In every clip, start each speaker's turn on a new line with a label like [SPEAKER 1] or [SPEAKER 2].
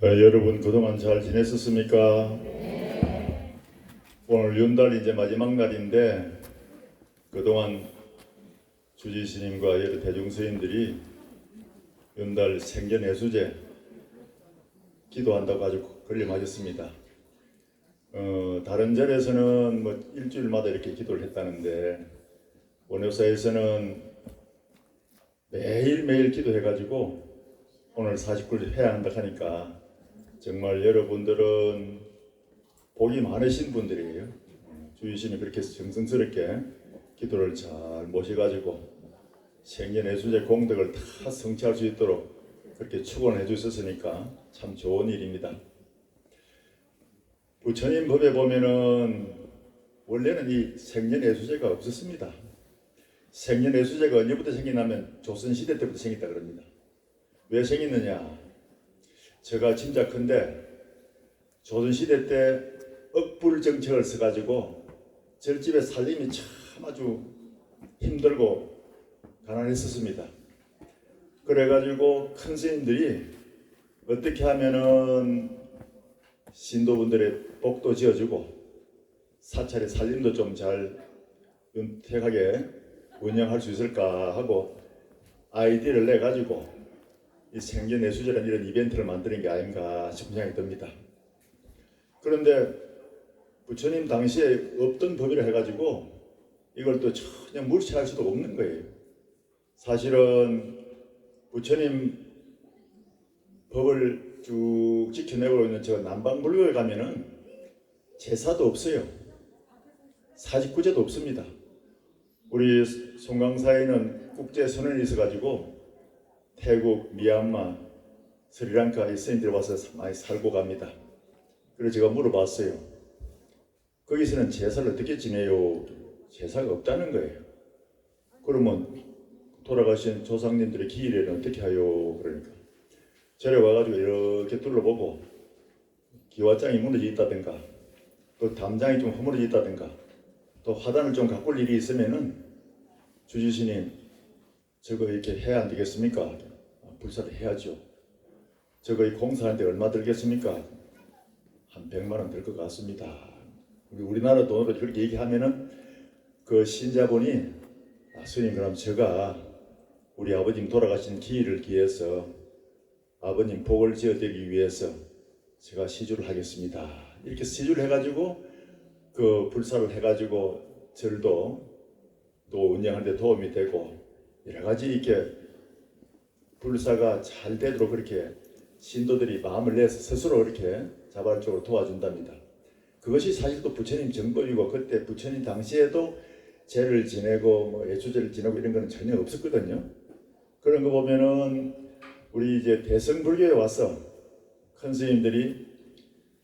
[SPEAKER 1] 여러분 그동안 잘 지냈었습니까? 오늘 윤달 이제 마지막 날인데 그동안 주지스님과 여러 대중스님들이 윤달 생전예수제 기도한다고 아주 걸림하셨습니다. 다른 절에서는 뭐 일주일마다 이렇게 기도를 했다는데 원효사에서는 매일매일 기도해가지고 오늘 49일 해야 한다 하니까 정말 여러분들은 복이 많으신 분들이에요. 주의심이 그렇게 정성스럽게 기도를 잘 모셔가지고 생전예수제 공덕을 다 성취할 수 있도록 그렇게 축원해 주셨으니까 참 좋은 일입니다. 부처님 법에 보면은 원래는 이 생전예수제가 없었습니다. 생전예수제가 언제부터 생기냐면 조선시대 때부터 생겼다 그럽니다. 왜 생겼느냐? 제가 짐작컨대 조선시대 때 억불 정책을 써가지고 절집의 살림이 참 아주 힘들고 가난했었습니다. 그래가지고 큰 스님들이 어떻게 하면은 신도분들의 복도 지어주고 사찰의 살림도 좀 잘 윤택하게 운영할 수 있을까 하고 아이디어를 내가지고 이 생전예수제라는 이런 이벤트를 만드는 게 아닌가 싶은 생각이 듭니다. 그런데 부처님 당시에 없던 법이라 해가지고 이걸 또 전혀 무시할 수도 없는 거예요. 사실은 부처님 법을 쭉 지켜내고 있는 저 남방불교에 가면은 제사도 없어요. 사직구제도 없습니다. 우리 송강사에는 국제선언이 있어가지고 태국, 미얀마, 스리랑카 이 스님들 와서 많이 살고 갑니다. 그래서 제가 물어봤어요. 거기서는 제사를 어떻게 지내요? 제사가 없다는 거예요. 그러면 돌아가신 조상님들의 기일에는 어떻게 하요? 그러니까 절에 와가지고 이렇게 둘러보고 기와장이 무너져 있다든가 또 담장이 좀 허물어져 있다든가 또 화단을 좀 가꿀 일이 있으면은 주지스님 저거 이렇게 해야 안 되겠습니까? 불사를 해야죠. 저거 이 공사하는데 얼마 들겠습니까? 한 100만 원 들 것 같습니다. 우리나라 돈으로 그렇게 얘기하면은 그 신자분이 스님 그럼 제가 우리 아버님 돌아가신 기일을 기해서 아버님 복을 지어드리기 위해서 제가 시주를 하겠습니다. 이렇게 시주를 해가지고 그 불사를 해가지고 절도 또 운영하는 데 도움이 되고 여러 가지 이렇게 불사가 잘 되도록 그렇게 신도들이 마음을 내서 스스로 이렇게 자발적으로 도와준답니다. 그것이 사실 또 부처님 정법이고 그때 부처님 당시에도 제를 지내고 뭐 예수제를 지내고 이런 거는 전혀 없었거든요. 그런 거 보면은 우리 이제 대성불교에 와서 큰 스님들이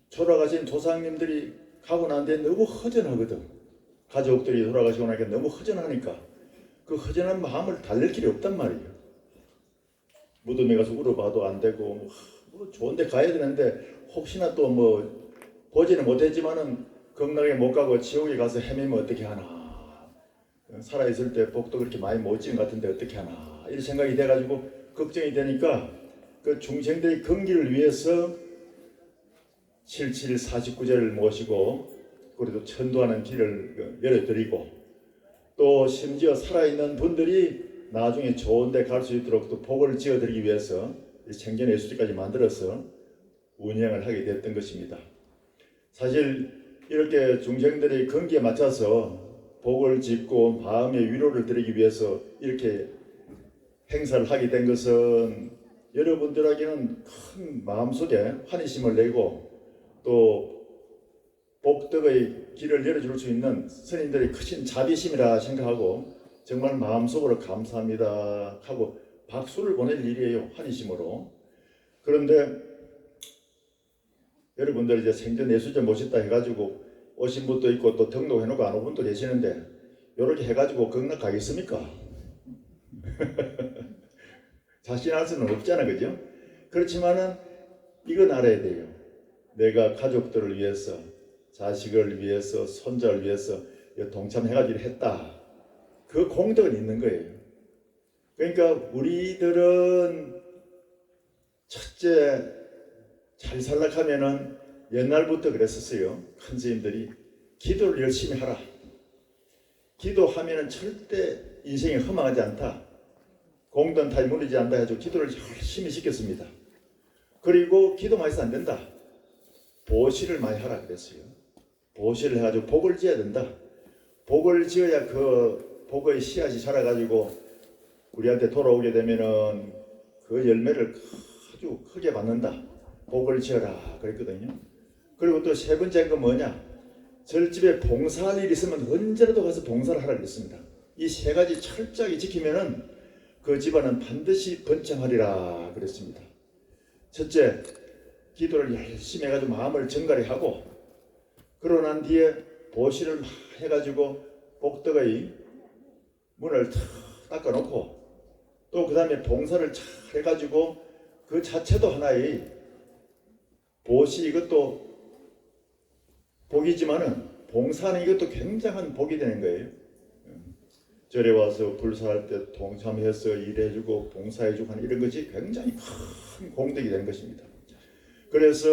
[SPEAKER 1] 돌아가신 조상님들이 가고 난 뒤에 너무 허전하거든. 가족들이 돌아가시고 나니까 너무 허전하니까 그 허전한 마음을 달랠 길이 없단 말이에요. 무덤에 가서 울어봐도 안 되고 뭐 좋은 데 가야 되는데 혹시나 또 뭐 보지는 못했지만은 극락에 못 가고 지옥에 가서 헤매면 어떻게 하나, 살아있을 때 복도 그렇게 많이 못 지은 것 같은데 어떻게 하나 이런 생각이 돼가지고 걱정이 되니까 그 중생들의 건기를 위해서 77 49제를 모시고 그래도 천도하는 길을 열어드리고 또 심지어 살아있는 분들이 나중에 좋은 데 갈 수 있도록 또 복을 지어드리기 위해서 생전예수제까지 만들어서 운영을 하게 됐던 것입니다. 사실 이렇게 중생들의 건기에 맞춰서 복을 짓고 마음의 위로를 드리기 위해서 이렇게 행사를 하게 된 것은 여러분들에게는 큰 마음속에 환희심을 내고 또 복덕의 길을 열어줄 수 있는 스님들의 크신 자비심이라 생각하고 정말 마음속으로 감사합니다 하고 박수를 보낼 일이에요. 환희심으로. 그런데 여러분들 이제 생전예수제 모셨다 해가지고 오신 분도 있고 또 등록해놓고 안 온 분도 계시는데 이렇게 해가지고 극락 가겠습니까? 자신할 수는 없잖아, 그죠? 그렇지만은 이건 알아야 돼요. 내가 가족들을 위해서, 자식을 위해서, 손자를 위해서 동참해가지고 했다. 그 공덕은 있는 거예요. 그러니까 우리들은 첫째 잘 살락하면은 옛날부터 그랬었어요. 큰 스님들이 기도를 열심히 하라. 기도하면은 절대 인생이 허망하지 않다. 공든탑이 무너지지 않다 해가지고 기도를 열심히 시켰습니다. 그리고 기도만 해서 안 된다. 보시를 많이 하라 그랬어요. 보시를 해가지고 복을 지어야 된다. 복을 지어야 그 복의 씨앗이 자라가지고 우리한테 돌아오게 되면은 그 열매를 아주 크게 받는다. 복을 지어라 그랬거든요. 그리고 또 세 번째 거 뭐냐? 절집에 봉사할 일이 있으면 언제라도 가서 봉사를 하라 그랬습니다. 이 세 가지 철저하게 지키면은 그 집안은 반드시 번창하리라 그랬습니다. 첫째, 기도를 열심히 해가지고 마음을 정갈히 하고, 그러고 난 뒤에 보시를 막 해가지고 복덕의 문을 탁 닦아놓고, 또 그 다음에 봉사를 잘 해가지고 그 자체도 하나의 보시, 이것도 복이지만은 봉사는 이것도 굉장한 복이 되는 거예요. 절에 와서 불사할 때 동참해서 일해주고 봉사해주고 하는 이런 것이 굉장히 큰 공덕이 되는 것입니다. 그래서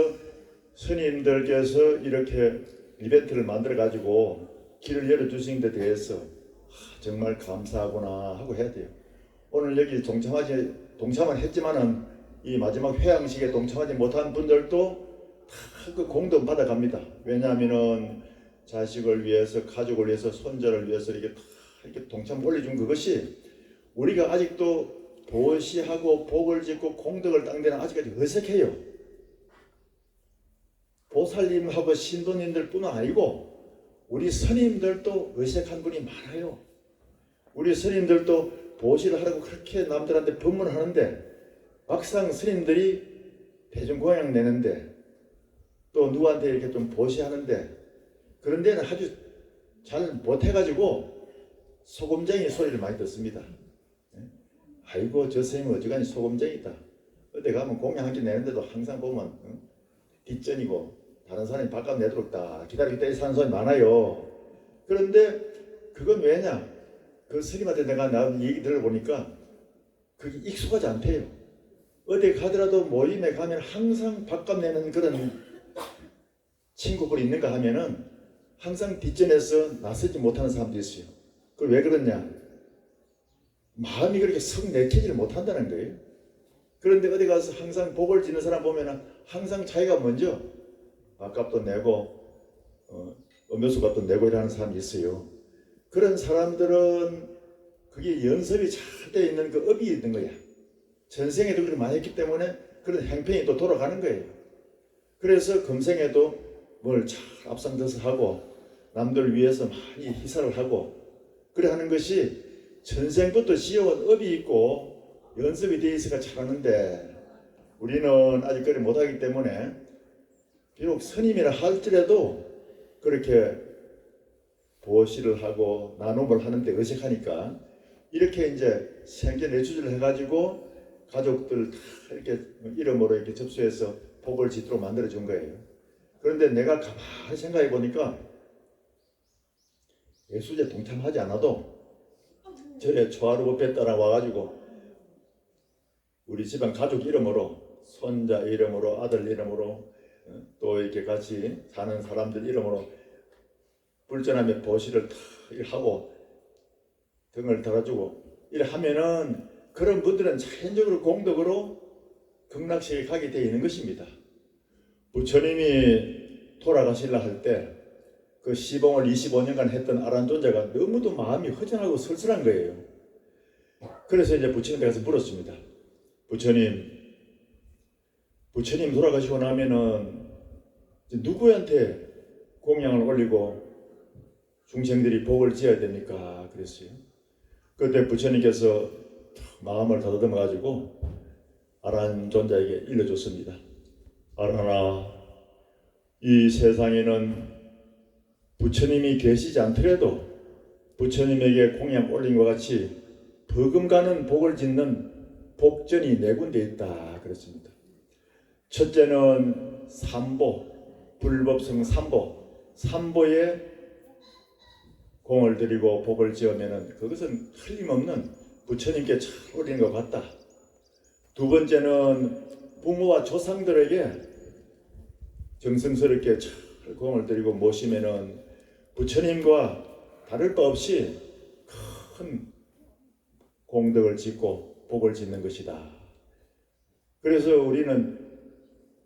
[SPEAKER 1] 스님들께서 이렇게 이벤트를 만들어 가지고 길을 열어주신 데 대해서 정말 감사하구나 하고 해야 돼요. 오늘 여기 동참은 했지만은 이 마지막 회양식에 동참하지 못한 분들도 다 그 공덕 받아갑니다. 왜냐하면은 자식을 위해서, 가족을 위해서, 손자를 위해서 이렇게 다 이렇게 동참 올려준 그것이 우리가 아직도 보시하고 복을 짓고 공덕을 딴 데는 아직까지 어색해요. 보살님하고 신도님들 뿐만 아니고 우리 스님들도 어색한 분이 많아요. 우리 스님들도 보시를 하라고 그렇게 남들한테 법문하는데 막상 스님들이 대중공양 내는데 또 누구한테 이렇게 좀 보시하는데 그런 데는 아주 잘 못해가지고 소금쟁이 소리를 많이 듣습니다. 아이고 저 스님은 어지간히 소금쟁이다. 어디 가면 공양 한 개 내는데도 항상 보면 뒷전이고 다른 사람이 바깥 내도록 다 기다리고 사는 사람이 많아요. 그런데 그건 왜냐? 그 스님한테 내가 얘기 들어보니까 그게 익숙하지 않대요. 어디 가더라도 모임에 가면 항상 바깥 내는 그런 친구들이 있는가 하면은 항상 뒷전에서 나서지 못하는 사람도 있어요. 그 왜 그러냐? 마음이 그렇게 썩 내키지를 못한다는 거예요. 그런데 어디 가서 항상 복을 짓는 사람 보면은 항상 자기가 먼저 밥값도 내고 음료수 값도 내고 이러는 사람이 있어요. 그런 사람들은 그게 연습이 잘 돼 있는 그 업이 있는 거야. 전생에도 그렇게 많이 했기 때문에 그런 행편이 또 돌아가는 거예요. 그래서 금생에도 뭘 잘 앞장서서 하고 남들 위해서 많이 희사를 하고 그래 하는 것이 전생부터 지어온 업이 있고 연습이 되어 있어가 잘하는데 우리는 아직 그렇게 못하기 때문에 비록 스님이라 할지라도 그렇게 보시를 하고 나눔을 하는데 어색하니까 이렇게 이제 생계내추질을 해가지고 가족들 다 이렇게 이름으로 이렇게 접수해서 복을 짓도록 만들어 준 거예요. 그런데 내가 가만히 생각해 보니까 예수제 동참하지 않아도 절에 초하루법에 따라 와가지고 우리 집안 가족 이름으로 손자 이름으로 아들 이름으로 또 이렇게 같이 사는 사람들 이름으로 불전하며 보시를 다 하고 등을 달아주고 이래 하면은 그런 분들은 자연적으로 공덕으로 극락세계에 가게 되어 있는 것입니다. 부처님이 돌아가시려 할 때 그 시봉을 25년간 했던 아란존자가 너무도 마음이 허전하고 쓸쓸한 거예요. 그래서 이제 부처님께 가서 물었습니다. 부처님 돌아가시고 나면은 누구한테 공양을 올리고 중생들이 복을 지어야 됩니까? 그랬어요. 그때 부처님께서 마음을 다듬어 가지고 아란존자에게 일러줬습니다. 아란아, 이 세상에는 부처님이 계시지 않더라도 부처님에게 공양 올린과 같이 버금가는 복을 짓는 복전이 네 군데 있다 그랬습니다. 첫째는 삼보, 불법성 삼보, 삼보에 공을 들이고 복을 지으면은 그것은 틀림없는 부처님께 잘 올리는 것 같다. 두 번째는 부모와 조상들에게 정성스럽게 잘 공을 들이고 모시면은 부처님과 다를 바 없이 큰 공덕을 짓고 복을 짓는 것이다. 그래서 우리는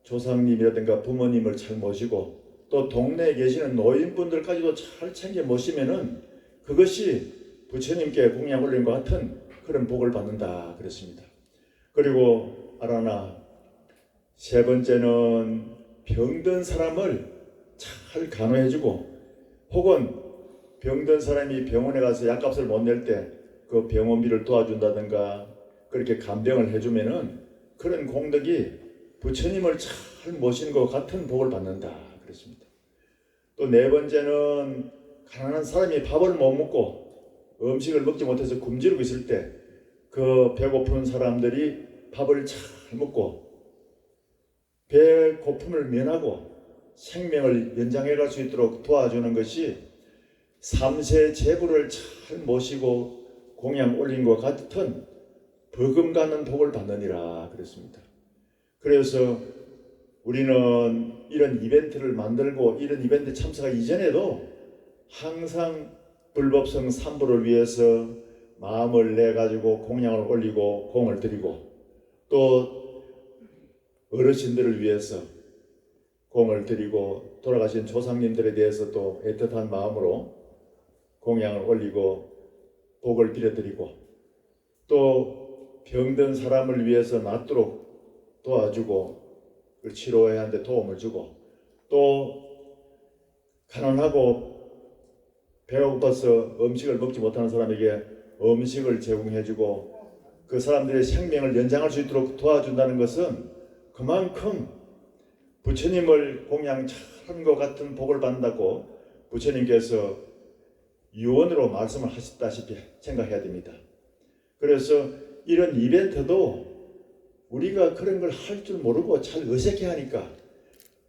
[SPEAKER 1] 조상님이라든가 부모님을 잘 모시고 또 동네에 계시는 노인분들까지도 잘 챙겨 모시면은 그것이 부처님께 공양 올린 것 같은 그런 복을 받는다 그랬습니다. 그리고 아라나 세 번째는 병든 사람을 잘 간호해주고 혹은 병든 사람이 병원에 가서 약값을 못 낼 때 그 병원비를 도와준다든가 그렇게 간병을 해주면은 그런 공덕이 부처님을 잘 모신 것 같은 복을 받는다 그랬습니다. 또 네 번째는 가난한 사람이 밥을 못 먹고 음식을 먹지 못해서 굶주리고 있을 때 그 배고픈 사람들이 밥을 잘 먹고 배고픔을 면하고 생명을 연장해 갈 수 있도록 도와주는 것이 삼세 제부를 잘 모시고 공양 올린 것 같은 버금가는 복을 받느니라 그랬습니다. 그래서 우리는 이런 이벤트를 만들고 이런 이벤트 참석하 이전에도 항상 불법성 삼부를 위해서 마음을 내가지고 공양을 올리고 공을 드리고 또 어르신들을 위해서 공을 드리고 돌아가신 조상님들에 대해서 또 애틋한 마음으로 공양을 올리고 복을 빌어드리고 또 병든 사람을 위해서 낫도록 도와주고 치료해야 하는데 도움을 주고 또 가난하고 배가 고파서 음식을 먹지 못하는 사람에게 음식을 제공해주고 그 사람들의 생명을 연장할 수 있도록 도와준다는 것은 그만큼 부처님을 공양 잘한 것 같은 복을 받는다고 부처님께서 유언으로 말씀을 하셨다시피 생각해야 됩니다. 그래서 이런 이벤트도 우리가 그런 걸 할 줄 모르고 잘 어색해하니까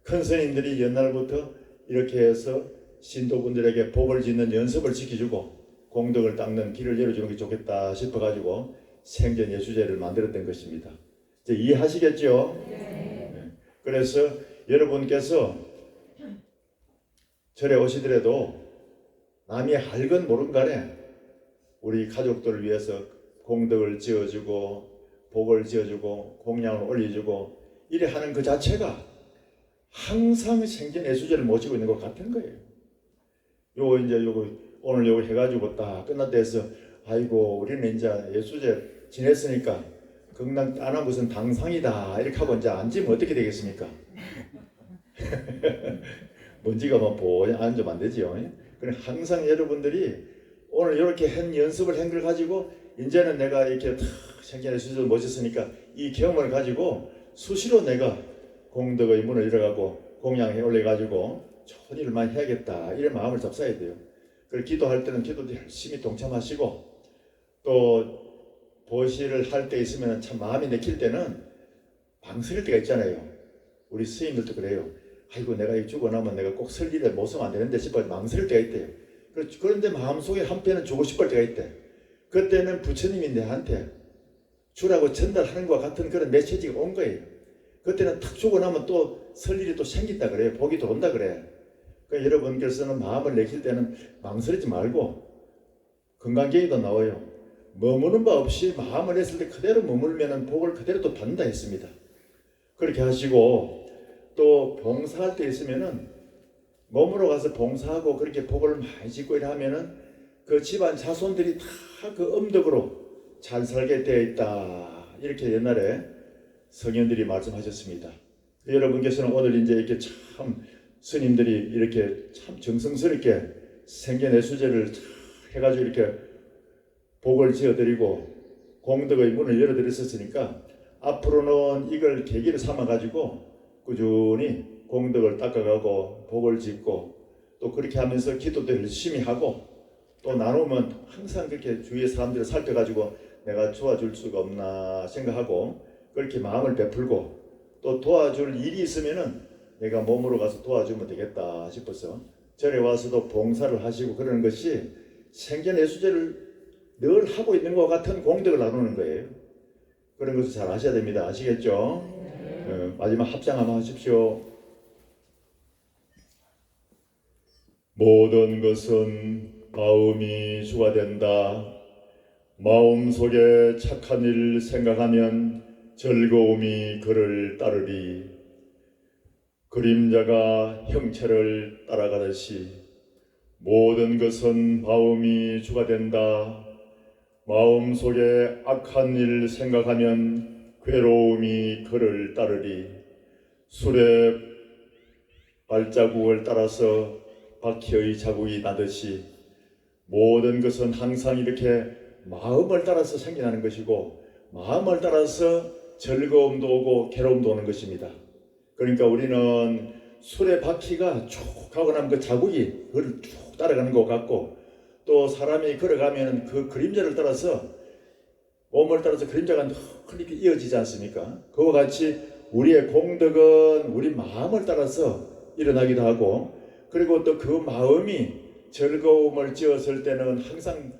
[SPEAKER 1] 큰 스님들이 옛날부터 이렇게 해서 신도분들에게 복을 짓는 연습을 시켜주고 공덕을 닦는 길을 열어주는 게 좋겠다 싶어가지고 생전예수제를 만들었던 것입니다. 이제 이해하시겠죠? 네. 그래서 여러분께서 절에 오시더라도 남이 알건 모른 간에 우리 가족들을 위해서 공덕을 지어주고 복을 지어주고 공양을 올려주고 이래 하는 그 자체가 항상 생전예수제를 모시고 있는 것 같은 거예요. 요거 오늘 요거 해가지고 딱 끝났다 해서 아이고 우리는 이제 예수제 지냈으니까 건강 따나 무슨 당상이다 이렇게 하고 이제 앉으면 어떻게 되겠습니까? 먼지가 막 보여 앉으면 안 되지요. 그래 항상 여러분들이 오늘 이렇게 한 연습을 한 걸 가지고 이제는 내가 이렇게 생전에 수준을 모셨으니까 이 경험을 가지고 수시로 내가 공덕의 문을 열어가고 공양에 올려가지고 좋은 일을 많이 해야겠다 이런 마음을 잡숴야 돼요. 그리고 기도할 때는 기도도 열심히 동참하시고 또 보시를 할 때 있으면 참 마음이 내킬 때는 망설일 때가 있잖아요. 우리 스님들도 그래요. 아이고 내가 죽고 나면 내가 꼭 설 일에 못 서면 안 되는데 싶어 망설일 때가 있대요. 그런데 마음속에 한편은 주고 싶을 때가 있대. 그때는 부처님이 내한테 주라고 전달하는 것과 같은 그런 메시지가 온 거예요. 그때는 탁 주고 나면 또 설 일이 또 생긴다 그래요. 복이 또 온다 그래. 그러니까 여러분께서는 마음을 내킬 때는 망설이지 말고 건강계기도 나와요. 머무는 바 없이 마음을 냈을 때 그대로 머물면 복을 그대로 또 받는다 했습니다. 그렇게 하시고 또 봉사할 때 있으면은 몸으로 가서 봉사하고 그렇게 복을 많이 짓고 이러면은 그 집안 자손들이 다 그 음덕으로 잘 살게 되어 있다. 이렇게 옛날에 성현들이 말씀하셨습니다. 여러분께서는 오늘 이제 이렇게 참 스님들이 이렇게 참 정성스럽게 생전예수제를 해가지고 이렇게 복을 지어드리고 공덕의 문을 열어드렸었으니까 앞으로는 이걸 계기를 삼아가지고 꾸준히 공덕을 닦아가고 복을 짓고 또 그렇게 하면서 기도도 열심히 하고 또 나누면 항상 그렇게 주위의 사람들을 살펴가지고 내가 도와줄 수가 없나 생각하고 그렇게 마음을 베풀고 또 도와줄 일이 있으면은 내가 몸으로 가서 도와주면 되겠다 싶어서 절에 와서도 봉사를 하시고 그러는 것이 생전예수제를 늘 하고 있는 것 같은 공덕을 나누는 거예요. 그런 것을 잘 아셔야 됩니다. 아시겠죠? 마지막 합장 한번 하십시오. 모든 것은 마음이 주가 된다. 마음속에 착한 일 생각하면 즐거움이 그를 따르리. 그림자가 형체를 따라가듯이 모든 것은 마음이 주가 된다. 마음속에 악한 일 생각하면 괴로움이 그를 따르리. 술의 발자국을 따라서 바퀴의 자국이 나듯이 모든 것은 항상 이렇게 마음을 따라서 생겨나는 것이고 마음을 따라서 즐거움도 오고 괴로움도 오는 것입니다. 그러니까 우리는 술의 바퀴가 쭉 가고 나면 그 자국이 그를 쭉 따라가는 것 같고 또 사람이 걸어가면 그 그림자를 따라서 몸을 따라서 그림자가 그렇게 이어지지 않습니까? 그와 같이 우리의 공덕은 우리 마음을 따라서 일어나기도 하고 그리고 또 그 마음이 즐거움을 지었을 때는 항상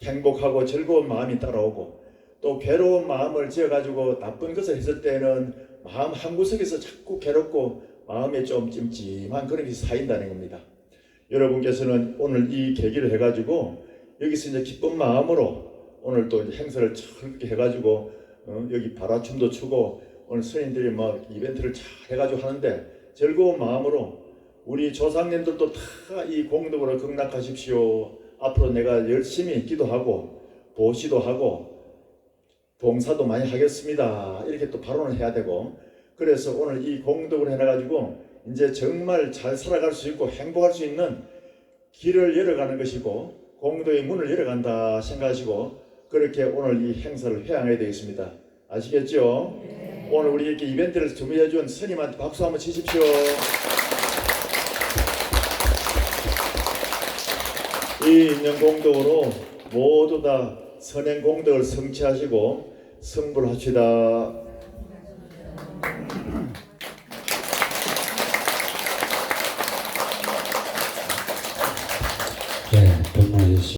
[SPEAKER 1] 행복하고 즐거운 마음이 따라오고 또 괴로운 마음을 지어가지고 나쁜 것을 했을 때는 마음 한구석에서 자꾸 괴롭고 마음에 좀 찜찜한 그런 것이 쌓인다는 겁니다. 여러분께서는 오늘 이 계기를 해가지고 여기서 이제 기쁜 마음으로 오늘 또 행사를 즐겁게 해가지고 여기 바라춤도 추고 오늘 스님들이 뭐 이벤트를 잘 해가지고 하는데 즐거운 마음으로 우리 조상님들도 다 이 공덕으로 극락하십시오. 앞으로 내가 열심히 기도하고 도시도 하고 봉사도 많이 하겠습니다. 이렇게 또 발언을 해야 되고 그래서 오늘 이 공덕을 해놔가지고 이제 정말 잘 살아갈 수 있고 행복할 수 있는 길을 열어가는 것이고 공덕의 문을 열어간다 생각하시고 그렇게 오늘 이 행사를 회양해야 되겠습니다. 아시겠죠? 네. 오늘 우리 이렇게 이벤트를 준비해 준 스님한테 박수 한번 치십시오. 이 인연 공덕으로 모두 다 선행 공덕을 성취하시고 성불하시다.